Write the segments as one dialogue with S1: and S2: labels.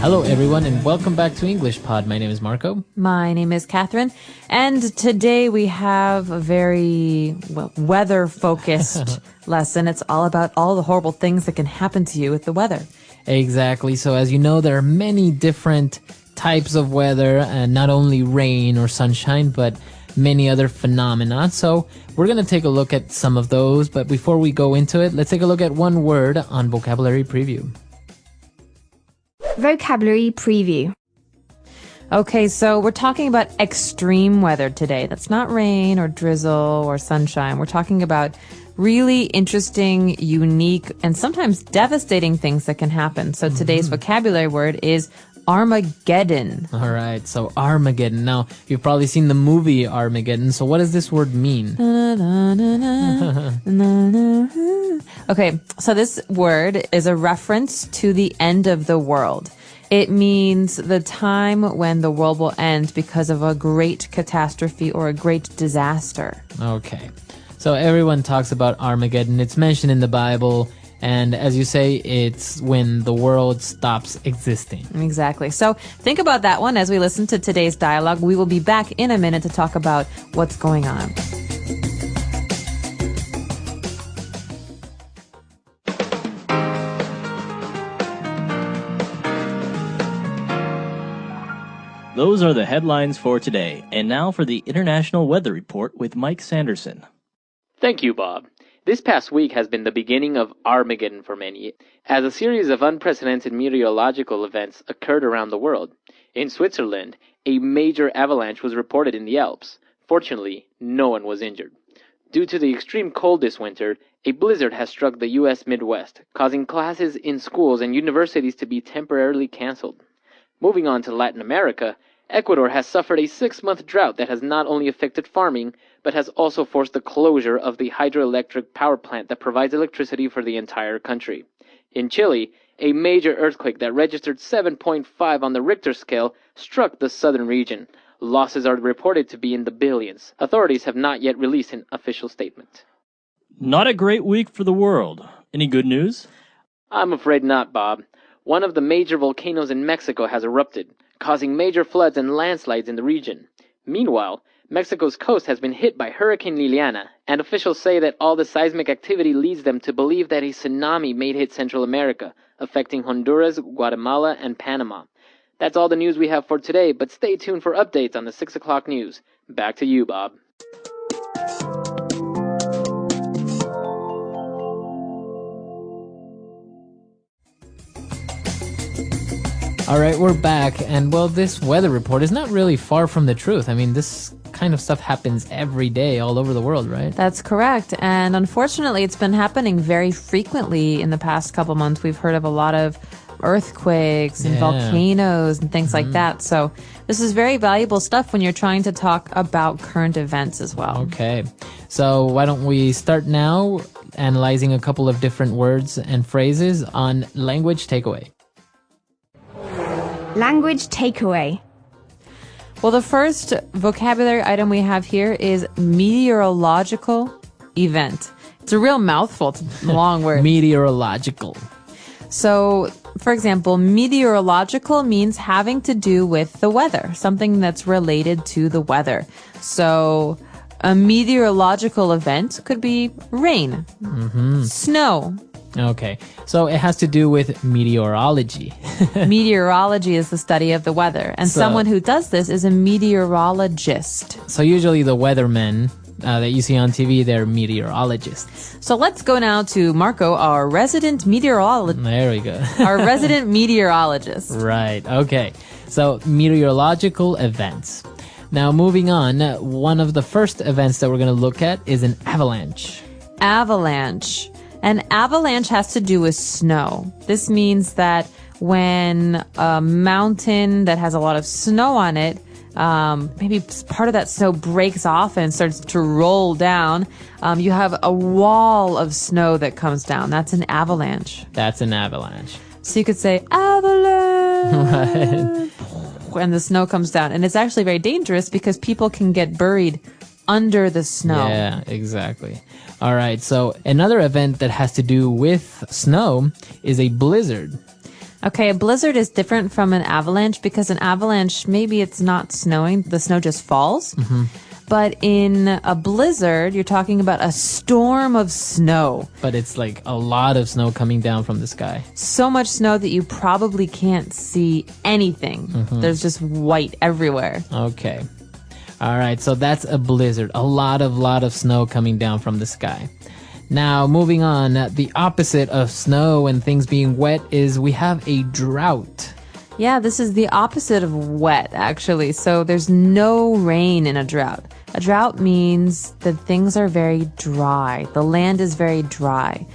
S1: Hello, everyone, and welcome back to English Pod. My name is Marco.
S2: My name is Catherine, and today we have a very weather-focused lesson. It's all about all the horrible things that can happen to you with the weather.
S1: Exactly. So as you know, there are many different types of weather, and not only rain or sunshine, but many other phenomena. So we're going to take a look at some of those. But before we go into it, let's take a look at one word on Vocabulary Preview.
S3: Vocabulary Preview.
S2: Okay, so we're talking about extreme weather today. That's not rain or drizzle or sunshine. We're talking about really interesting, unique, and sometimes devastating things that can happen. So today's vocabulary word is Armageddon.
S1: All right, so Armageddon. Now, you've probably seen the movie Armageddon. So what does this word mean?
S2: Okay, so this word is a reference to the end of the world. It means the time when the world will end because of a great catastrophe or a great disaster.
S1: Okay, so everyone talks about Armageddon. It's mentioned in the Bible. And as you say, it's when the world stops existing.
S2: Exactly. So think about that one as we listen to today's dialogue. We will be back in a minute to talk about what's going on.
S4: Those are the headlines for today. And now for the International Weather Report with Mike Sanderson.
S5: Thank you, Bob. This past week has been the beginning of Armageddon for many, as a series of unprecedented meteorological events occurred around the world. In Switzerland, a major avalanche was reported in the Alps. Fortunately, no one was injured. Due to the extreme cold this winter, a blizzard has struck the U.S. Midwest, causing classes in schools and universities to be temporarily canceled. Moving on to Latin America, Ecuador has suffered a 6-month drought that has not only affected farming, but has also forced the closure of the hydroelectric power plant that provides electricity for the entire country. In Chile, a major earthquake that registered 7.5 on the Richter scale struck the southern region. Losses are reported to be in the billions. Authorities have not yet released an official statement.
S4: Not a great week for the world. Any good news?
S5: I'm afraid not, Bob. One of the major volcanoes in Mexico has erupted, causing major floods and landslides in the region. Meanwhile, Mexico's coast has been hit by Hurricane Liliana, and officials say that all the seismic activity leads them to believe that a tsunami may hit Central America, affecting Honduras, Guatemala, and Panama. That's all the news we have for today, but stay tuned for updates on the 6 o'clock news. Back to you, Bob.
S1: All right, we're back. And, well, this weather report is not really far from the truth. I mean, this kind of stuff happens every day all over the world, right?
S2: That's correct. And unfortunately, it's been happening very frequently in the past couple months. We've heard of a lot of earthquakes and volcanoes and things like that. So this is very valuable stuff when you're trying to talk about current events as well.
S1: Okay. So why don't we start now analyzing a couple of different words and phrases on Language Takeaway.
S3: Language Takeaway.
S2: Well, the first vocabulary item we have here is meteorological event. It's a real mouthful. It's a long word.
S1: Meteorological.
S2: So, for example, meteorological means having to do with the weather, something that's related to the weather. So, a meteorological event could be rain, snow.
S1: Okay, so it has to do with meteorology.
S2: Meteorology is the study of the weather, and someone who does this is a meteorologist.
S1: So usually the weathermen that you see on TV, they're meteorologists.
S2: So let's go now to Marco, our resident meteorologist.
S1: There we go.
S2: Our resident meteorologist.
S1: Right, okay. So meteorological events. Now moving on, one of the first events that we're going to look at is an avalanche.
S2: Avalanche. An avalanche has to do with snow. This means that when a mountain that has a lot of snow on it, maybe part of that snow breaks off and starts to roll down, you have a wall of snow that comes down. That's an avalanche.
S1: That's an avalanche.
S2: So you could say, avalanche. Right. And the snow comes down. And it's actually very dangerous because people can get buried under the snow.
S1: Yeah, exactly. All right, so another event that has to do with snow is a blizzard.
S2: Okay, a blizzard is different from an avalanche because an avalanche, maybe it's not snowing, the snow just falls. But in a blizzard, you're talking about a storm of snow.
S1: But it's like a lot of snow coming down from the sky.
S2: So much snow that you probably can't see anything. There's just white everywhere.
S1: Okay. All right, so that's a blizzard. A lot of snow coming down from the sky. Now, moving on, the opposite of snow and things being wet is we have a drought.
S2: Yeah, this is the opposite of wet, actually. So there's no rain in a drought. A drought means that things are very dry. The land is very dry.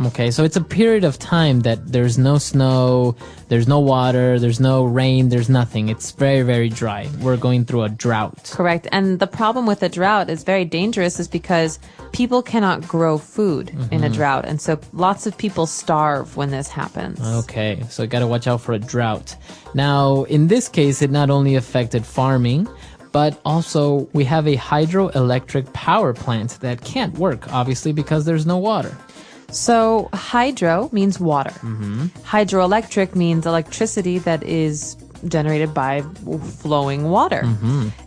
S1: Okay, so it's a period of time that there's no snow, there's no water, there's no rain, there's nothing. It's very, very dry. We're going through a drought.
S2: Correct. And the problem with a drought is very dangerous is because people cannot grow food in a drought. And so lots of people starve when this happens.
S1: Okay, so you gotta watch out for a drought. Now, in this case, it not only affected farming, but also we have a hydroelectric power plant that can't work, obviously, because there's no water.
S2: So hydro means water. Hydroelectric means electricity that is generated by flowing water.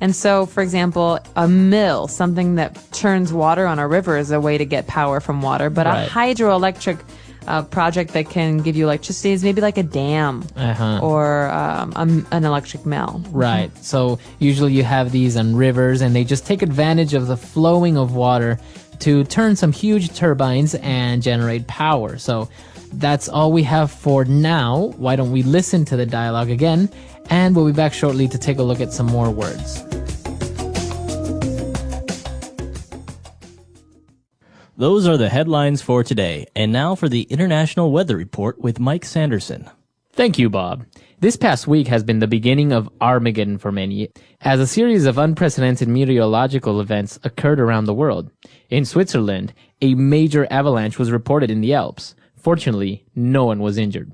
S2: And so, for example, a mill, something that turns water on a river, is a way to get power from water. But
S1: Right.
S2: a hydroelectric project that can give you electricity is maybe like a dam or an electric mill.
S1: Right. So usually you have these on rivers and they just take advantage of the flowing of water to turn some huge turbines and generate power. So that's all we have for now. Why don't we listen to the dialogue again? And we'll be back shortly to take a look at some more words.
S4: Those are the headlines for today. And now for the International Weather Report with Mike Sanderson.
S5: Thank you, Bob. This past week has been the beginning of Armageddon for many, as a series of unprecedented meteorological events occurred around the world. In Switzerland, a major avalanche was reported in the Alps. Fortunately, no one was injured.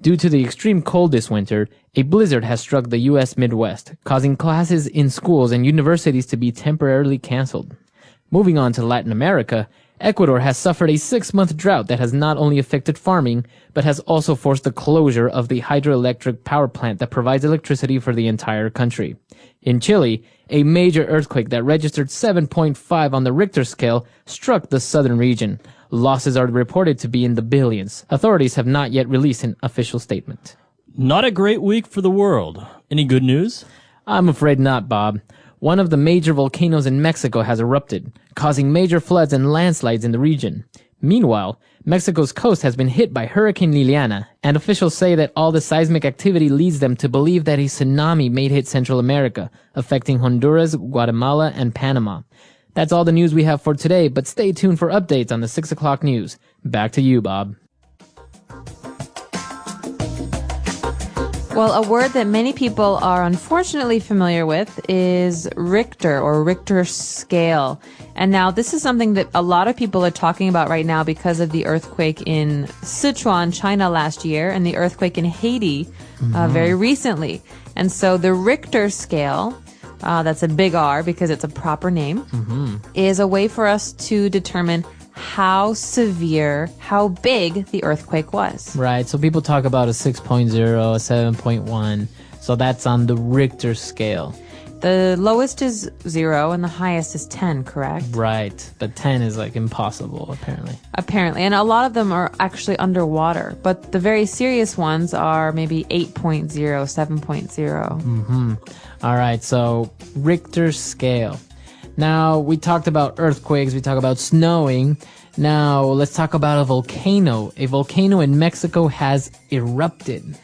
S5: Due to the extreme cold this winter, a blizzard has struck the U.S. Midwest, causing classes in schools and universities to be temporarily canceled. Moving on to Latin America, Ecuador has suffered a 6-month drought that has not only affected farming, but has also forced the closure of the hydroelectric power plant that provides electricity for the entire country. In Chile, a major earthquake that registered 7.5 on the Richter scale struck the southern region. Losses are reported to be in the billions. Authorities have not yet released an official statement.
S4: Not a great week for the world. Any good news?
S1: I'm afraid not, Bob. One of the major volcanoes in Mexico has erupted, causing major floods and landslides in the region. Meanwhile, Mexico's coast has been hit by Hurricane Liliana, and officials say that all the seismic activity leads them to believe that a tsunami may hit Central America, affecting Honduras, Guatemala, and Panama. That's all the news we have for today, but stay tuned for updates on the 6 o'clock news. Back to you, Bob.
S2: Well, a word that many people are unfortunately familiar with is Richter or Richter scale. And now this is something that a lot of people are talking about right now because of the earthquake in Sichuan, China last year, and the earthquake in Haiti very recently. And so the Richter scale, that's a big R because it's a proper name, is a way for us to determine how severe, how big the earthquake was.
S1: Right, so people talk about a 6.0, a 7.1, so that's on the Richter scale.
S2: The lowest is 0 and the highest is 10, correct?
S1: Right, but 10 is like impossible, apparently.
S2: Apparently, and a lot of them are actually underwater, but the very serious ones are maybe 8.0, 7.0.
S1: All right, so Richter scale. Now, we talked about earthquakes, we talked about snowing. Now, let's talk about a volcano. A volcano in Mexico has erupted.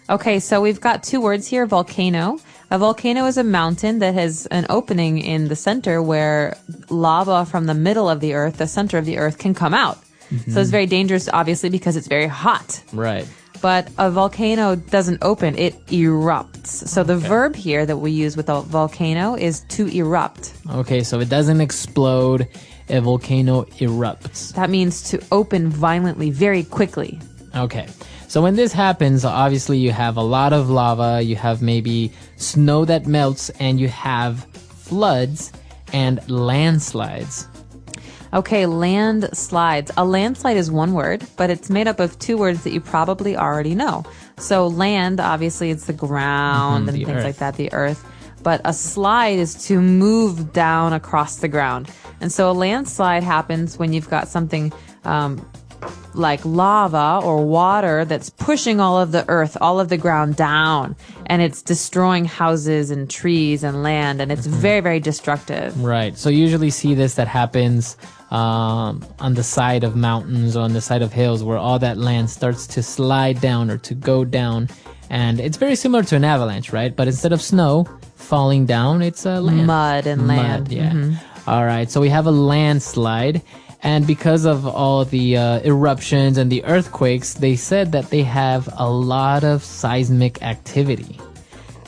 S2: Okay, so we've got two words here, volcano. A volcano is a mountain that has an opening in the center where lava from the middle of the earth, the center of the earth, can come out. So it's very dangerous, obviously, because it's very hot.
S1: Right.
S2: But a volcano doesn't open, it erupts. So the verb here that we use with a volcano is to erupt.
S1: Okay, so it doesn't explode, a volcano erupts.
S2: That means to open violently, very quickly.
S1: Okay, so when this happens, obviously you have a lot of lava, you have maybe snow that melts, and you have floods and landslides.
S2: Okay, landslides. A landslide is one word, but it's made up of two words that you probably already know. So land, obviously, it's the ground and
S1: the
S2: things
S1: earth.
S2: like that, the earth. But a slide is to move down across the ground. And so a landslide happens when you've got something like lava or water that's pushing all of the earth, all of the ground down, and it's destroying houses and trees and land, and it's very, very destructive.
S1: Right. So you usually see this that happens on the side of mountains or on the side of hills where all that land starts to slide down or to go down. And it's very similar to an avalanche, right? But instead of snow falling down, it's land.
S2: Mud and land.
S1: Mud, yeah. All right. So we have a landslide. And because of all the eruptions and the earthquakes, they said that they have a lot of seismic activity.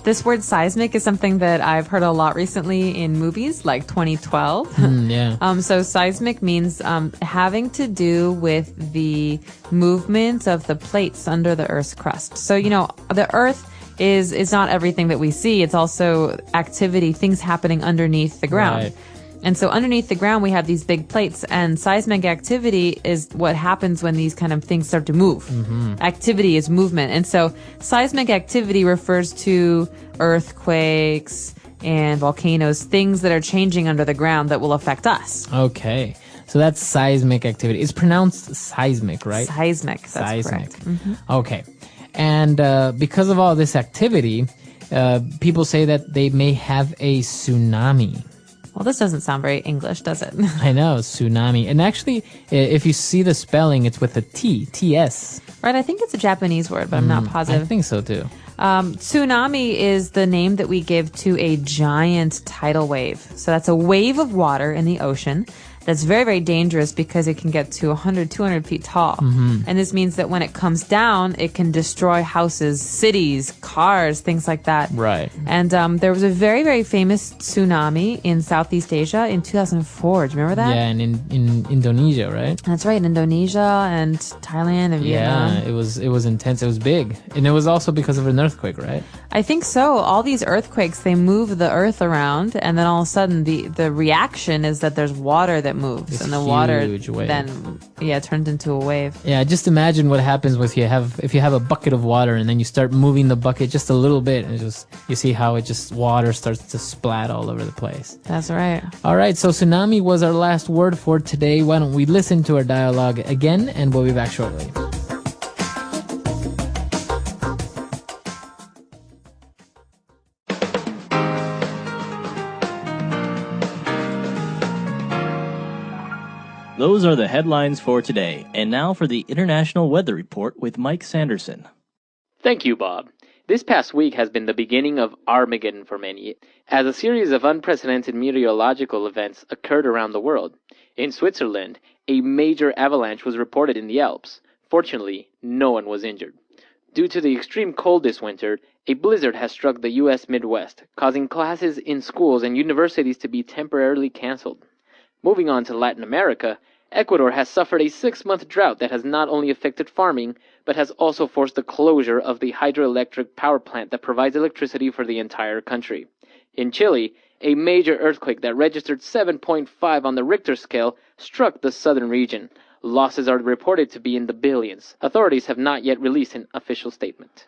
S2: This word seismic is something that I've heard a lot recently in movies like 2012.
S1: Yeah.
S2: So seismic means having to do with the movement of the plates under the Earth's crust. So, you know, the Earth is not everything that we see. It's also activity, things happening underneath the ground.
S1: Right.
S2: And so underneath the ground, we have these big plates, and seismic activity is what happens when these kind of things start to move. Activity is movement. And so seismic activity refers to earthquakes and volcanoes, things that are changing under the ground that will affect us.
S1: Okay. So that's seismic activity. It's pronounced seismic, right?
S2: Seismic, that's correct.
S1: Okay. And because of all this activity, people say that they may have a tsunami.
S2: Well, this doesn't sound very English, does it?
S1: I know, tsunami. And actually, if you see the spelling, it's with a T, T-S.
S2: Right, I think it's a Japanese word, but I'm not positive.
S1: I think so too.
S2: Tsunami is the name that we give to a giant tidal wave. So that's a wave of water in the ocean that's very, very dangerous because it can get to 100, 200 feet tall. And this means that when it comes down, it can destroy houses, cities, cars, things like that.
S1: Right.
S2: And there was a very, very famous tsunami in Southeast Asia in 2004. Do you remember that?
S1: Yeah, and in Indonesia, right?
S2: That's right, in Indonesia and Thailand and Vietnam.
S1: Yeah, it was intense. It was big. And it was also because of an earthquake, right?
S2: I think so. All these earthquakes, they move the earth around, and then all of a sudden the reaction is that there's water that moves,
S1: This
S2: and the water
S1: huge wave.
S2: then turns into a wave.
S1: Yeah, just imagine what happens if you have a bucket of water and then you start moving the bucket just a little bit, and you see how it just water starts to splat all over the place.
S2: That's right.
S1: All right, so tsunami was our last word for today. Why don't we listen to our dialogue again, and we'll be back shortly.
S4: Those are the headlines for today. And now for the International Weather Report with Mike Sanderson.
S5: Thank you, Bob. This past week has been the beginning of Armageddon for many, as a series of unprecedented meteorological events occurred around the world. In Switzerland, a major avalanche was reported in the Alps. Fortunately, no one was injured. Due to the extreme cold this winter, a blizzard has struck the U.S. Midwest, causing classes in schools and universities to be temporarily canceled. Moving on to Latin America, Ecuador has suffered a 6-month drought that has not only affected farming, but has also forced the closure of the hydroelectric power plant that provides electricity for the entire country. In Chile, a major earthquake that registered 7.5 on the Richter scale struck the southern region. Losses are reported to be in the billions. Authorities have not yet released an official statement.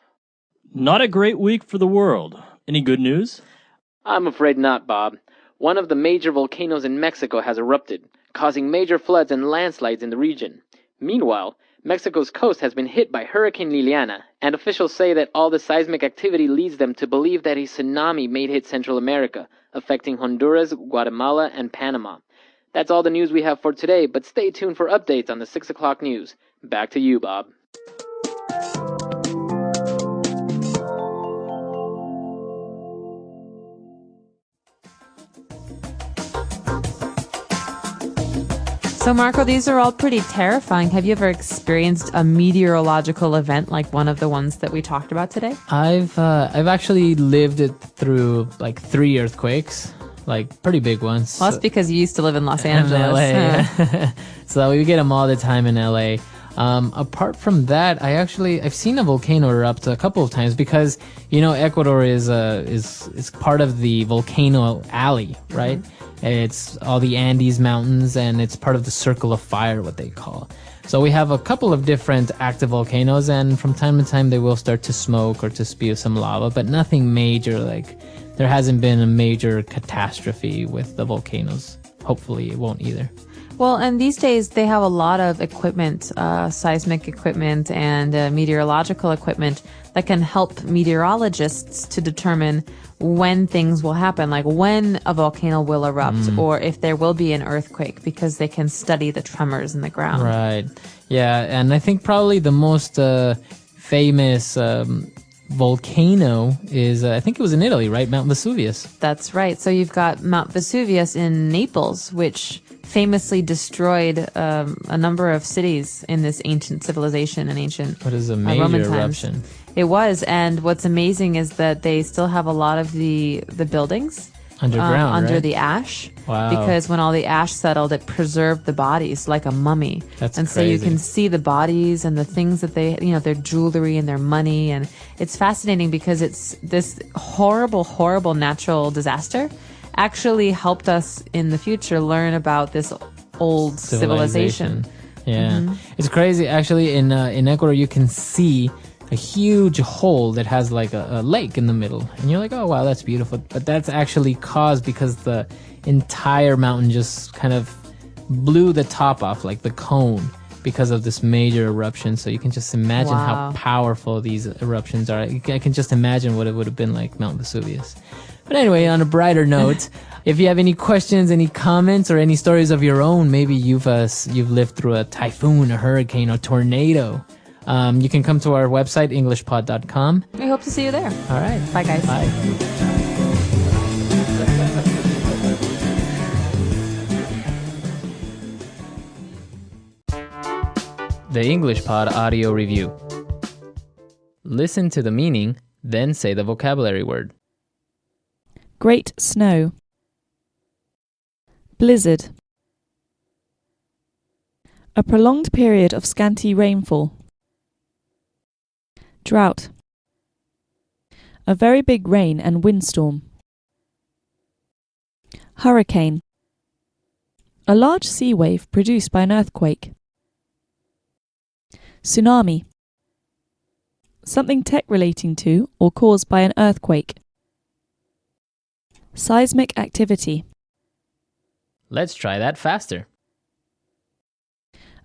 S4: Not a great week for the world. Any good news?
S5: I'm afraid not, Bob. One of the major volcanoes in Mexico has erupted, causing major floods and landslides in the region. Meanwhile, Mexico's coast has been hit by Hurricane Liliana, and officials say that all the seismic activity leads them to believe that a tsunami may hit Central America, affecting Honduras, Guatemala, and Panama. That's all the news we have for today, but stay tuned for updates on the 6 o'clock news. Back to you, Bob.
S2: So, Marco, these are all pretty terrifying. Have you ever experienced a meteorological event like one of the ones that we talked about today?
S1: I've actually lived it through like 3 earthquakes, like pretty big ones.
S2: Well, that's because you used to live in Los Angeles.
S1: LA, yeah. So we get them all the time in LA. Apart from that, I've seen a volcano erupt a couple of times because, you know, Ecuador is part of the volcano alley, right? It's all the Andes Mountains, and it's part of the Circle of Fire, what they call. So we have a couple of different active volcanoes, and from time to time they will start to smoke or to spew some lava, but nothing major. Like, there hasn't been a major catastrophe with the volcanoes. Hopefully it won't either.
S2: Well, and these days they have a lot of equipment, seismic equipment and meteorological equipment that can help meteorologists to determine when things will happen, like when a volcano will erupt or if there will be an earthquake, because they can study the tremors in the ground.
S1: Right. Yeah, and I think probably the most famous volcano is, I think it was in Italy, right? Mount Vesuvius.
S2: That's right. So you've got Mount Vesuvius in Naples, which famously destroyed a number of cities in this ancient civilization and ancient
S1: What is a
S2: Roman
S1: major
S2: times.
S1: eruption?
S2: It was, and what's amazing is that they still have a lot of the buildings
S1: Underground,
S2: under
S1: right?
S2: the ash.
S1: Wow.
S2: Because when all the ash settled, it preserved the bodies like a mummy.
S1: That's
S2: and so you
S1: crazy.
S2: can see the bodies and the things that they, their jewelry and their money, and it's fascinating because it's this horrible, horrible natural disaster actually helped us in the future learn about this old civilization.
S1: Yeah. It's crazy. Actually, in Ecuador, you can see a huge hole that has like a lake in the middle. And you're like, oh, wow, that's beautiful. But that's actually caused because the entire mountain just kind of blew the top off, like the cone, because of this major eruption. So you can just imagine how
S2: Wow.
S1: powerful these eruptions are. I can just imagine what it would have been like Mount Vesuvius. But anyway, on a brighter note, if you have any questions, any comments, or any stories of your own, maybe you've lived through a typhoon, a hurricane, or tornado, you can come to our website, englishpod.com.
S2: We hope to see you there.
S1: All right.
S2: Bye, guys.
S1: Bye. The English Pod Audio Review. Listen to the meaning, then say the vocabulary word.
S6: Great snow. Blizzard. A prolonged period of scanty rainfall. Drought. A very big rain and windstorm. Hurricane. A large sea wave produced by an earthquake. Tsunami. Something tech relating to or caused by an earthquake. Seismic activity.
S1: Let's try that faster.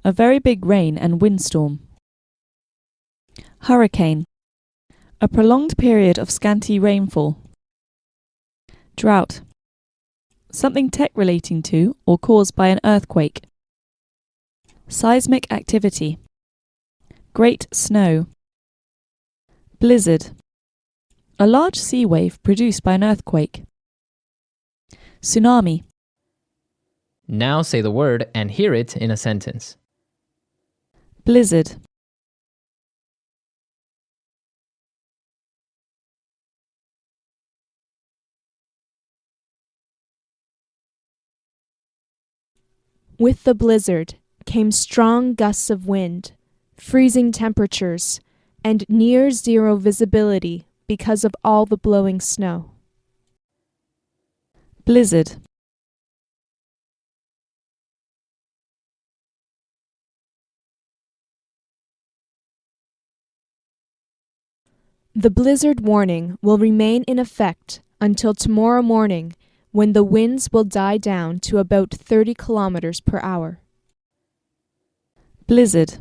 S6: A very big rain and windstorm. Hurricane. A prolonged period of scanty rainfall. Drought. Something tech relating to or caused by an earthquake. Seismic activity. Great snow. Blizzard. A large sea wave produced by an earthquake. Tsunami.
S1: Now say the word and hear it in a sentence.
S6: Blizzard.
S3: With the blizzard came strong gusts of wind, freezing temperatures, and near zero visibility because of all the blowing snow.
S6: Blizzard.
S3: The blizzard warning will remain in effect until tomorrow morning, when the winds will die down to about 30 kilometers per hour.
S6: Blizzard.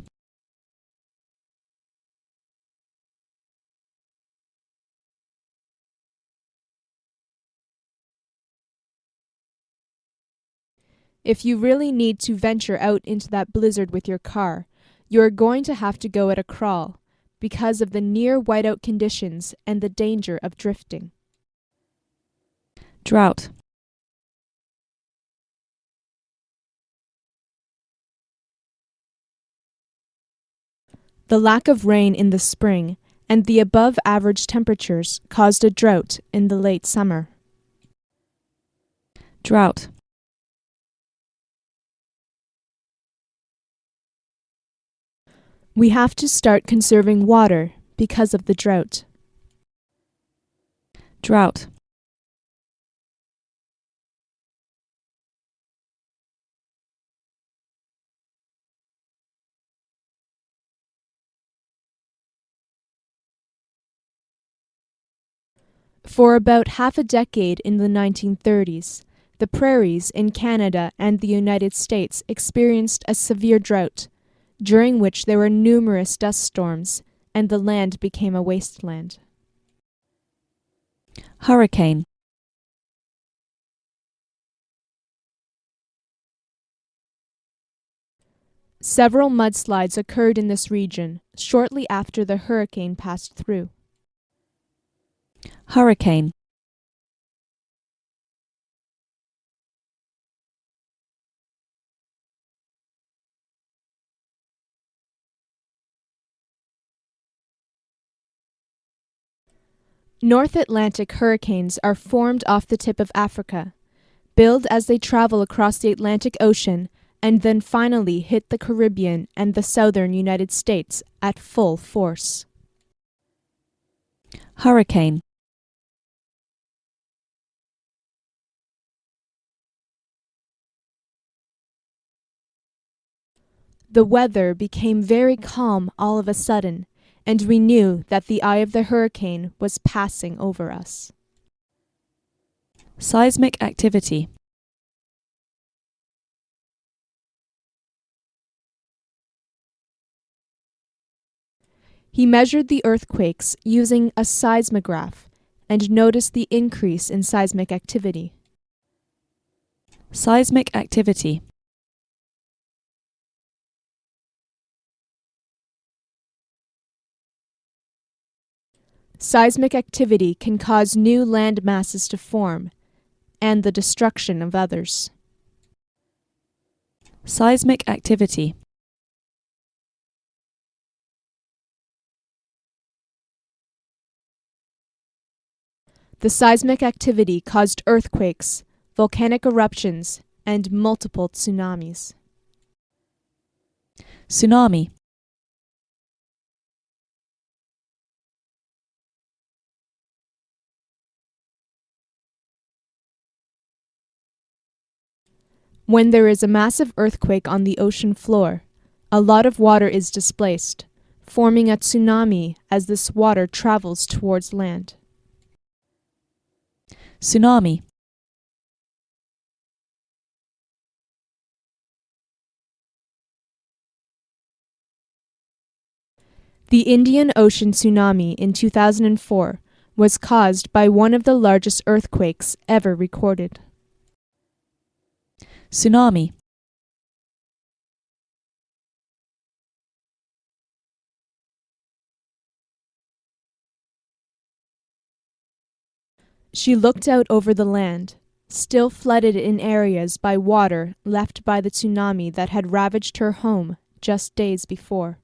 S3: If you really need to venture out into that blizzard with your car, you are going to have to go at a crawl because of the near whiteout conditions and the danger of drifting.
S6: Drought.
S3: The lack of rain in the spring and the above average temperatures caused a drought in the late summer.
S6: Drought.
S3: We have to start conserving water because of the drought.
S6: Drought.
S3: For about half a decade in the 1930s, the prairies in Canada and the United States experienced a severe drought, during which there were numerous dust storms, and the land became a wasteland.
S6: Hurricane.
S3: Several mudslides occurred in this region shortly after the hurricane passed through.
S6: Hurricane.
S3: North Atlantic hurricanes are formed off the tip of Africa, build as they travel across the Atlantic Ocean, and then finally hit the Caribbean and the southern United States at full force.
S6: Hurricane.
S3: The weather became very calm all of a sudden, and we knew that the eye of the hurricane was passing over us.
S6: Seismic activity.
S3: He measured the earthquakes using a seismograph and noticed the increase in seismic activity.
S6: Seismic activity.
S3: Seismic activity can cause new land masses to form and the destruction of others.
S6: Seismic activity.
S3: The seismic activity caused earthquakes, volcanic eruptions, and multiple tsunamis.
S6: Tsunami.
S3: When there is a massive earthquake on the ocean floor, a lot of water is displaced, forming a tsunami as this water travels towards land.
S6: Tsunami.
S3: The Indian Ocean tsunami in 2004 was caused by one of the largest earthquakes ever recorded.
S6: Tsunami.
S3: She looked out over the land, still flooded in areas by water left by the tsunami that had ravaged her home just days before.